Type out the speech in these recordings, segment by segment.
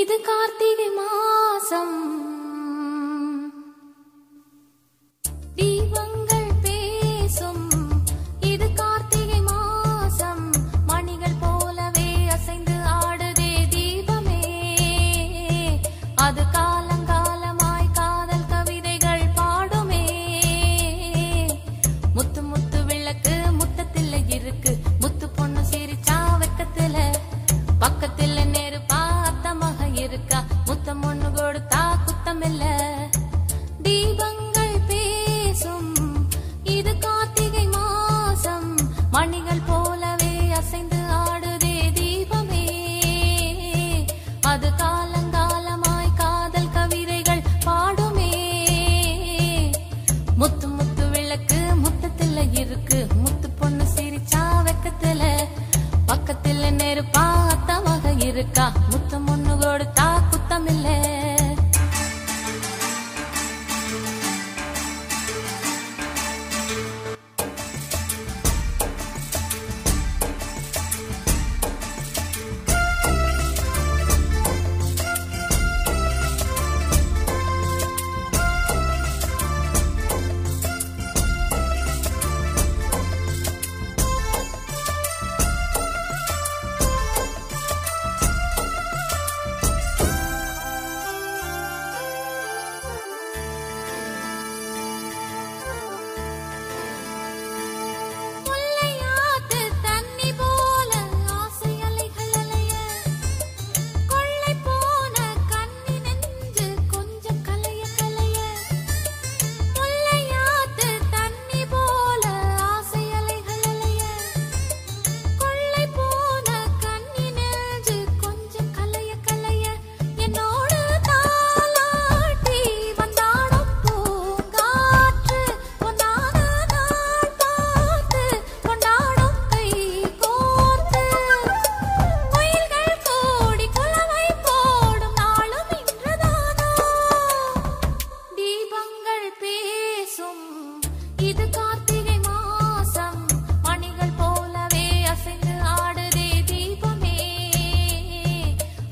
இது கார்த்திகை மாசம் தீபங்கள் பேசும். இது கார்த்திகை மாசம் மணிகள் போலவே அசைந்து ஆடுதே தீபமே. அது காலங்காலமாய் காதல் கவிதைகள் பாடுமே. முத்து முத்து விளக்கு முத்தத்தில் இருக்கு. முத்து பொண்ணு சிரிச்சா வெக்கத்துல பக்கத்துல நெருப்பா அத்தமாக இருக்கா. முத்தம் ஒண்ணு கொடுத்தா குத்தமில்ல. தீபங்கள் பேசும். இது கார்த்திகை மாசம் மணிகள் போலவே அசைந்து ஆடுதே தீபமே. அது காலங்காலமாய் காதல் கவிதைகள் பாடுமே. முத்து முத்து விளக்கு முத்தத்துல இருக்கு. முத்து பொண்ணு சிரிச்சா வெக்கத்துல பக்கத்துல நெருப்பா அத்தமாக இருக்கா. முத்தம் ஒண்ணு கொடுத்தா குத்தமில்ல. இது கார்த்திகை மாசம் மணிகள் போலவே அசைந்து ஆடுதே தீபமே.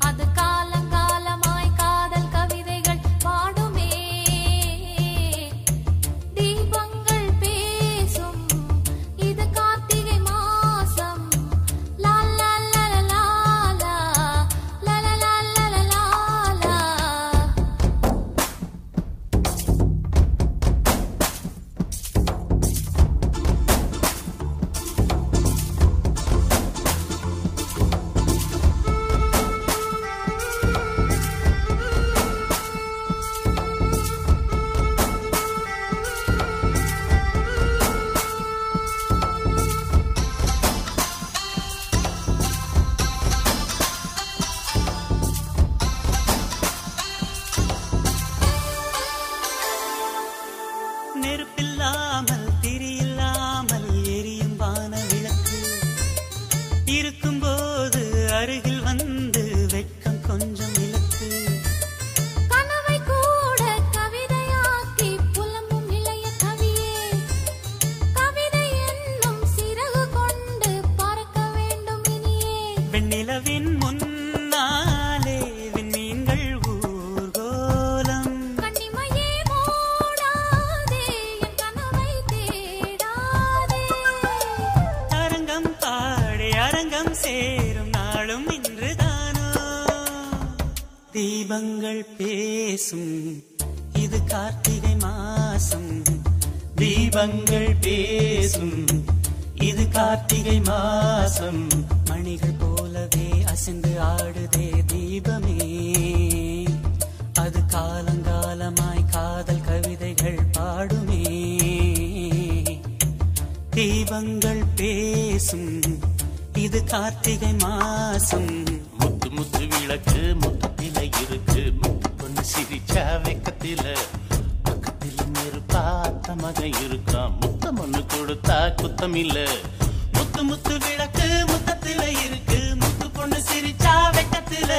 அது காலங்காலமாய் காதல் கவிதைகள் பாடுமே. தீபங்கள் பேசும். இது கார்த்திகை மாசம். லா லா லா லா லா லா லா லா லா லா லா. நெருப்பில்லாமல் திரியில்லாமல் எரியும் வான விளக்கு இருக்கும்போது அருகில் வந்து வெட்கம் கொஞ்சம் விளக்கு. கனவை கூட கவிதையாக்கி புலம்பும் இளைய கவியே. கவிதை என்னும் சிறகு கொண்டு பறக்க வேண்டும் இனியே. வெண்ணிலவின் முன்னாலே விண்மீன்கள் ஊர்கோலம். கண்ணிமையே மூடாதே என் கனவை தேடாதே. அரங்கம் பாடி அரங்கம் சேரும் நாளும் இன்றுதானோ. தீபங்கள் பேசும். இது கார்த்திகை மாசம். தீபங்கள் பேசும். இது கார்த்திகை மாசம் மணிகள் போலவே அசைந்து ஆடுதே தீபமே. அது காலங்காலமாய் காதல் கவிதைகள் பாடுமே. தீபங்கள் பேசும். இது கார்த்திகை மாசம். முத்து முத்து விளக்கு முத்தத்தில இருக்கு. முத்து பொண்ணு சிரிச்சா வெக்கத்தில பக்கத்தில நெருப்பா அத்தமாக இருக்கா. முத்தம் ஒண்ணு கொடுத்தா குத்தமில்ல. முத்து முத்து விளக்கு முத்தத்தில இருக்கு. முத்து பொண்ணு சிரிச்சா வெக்கத்தில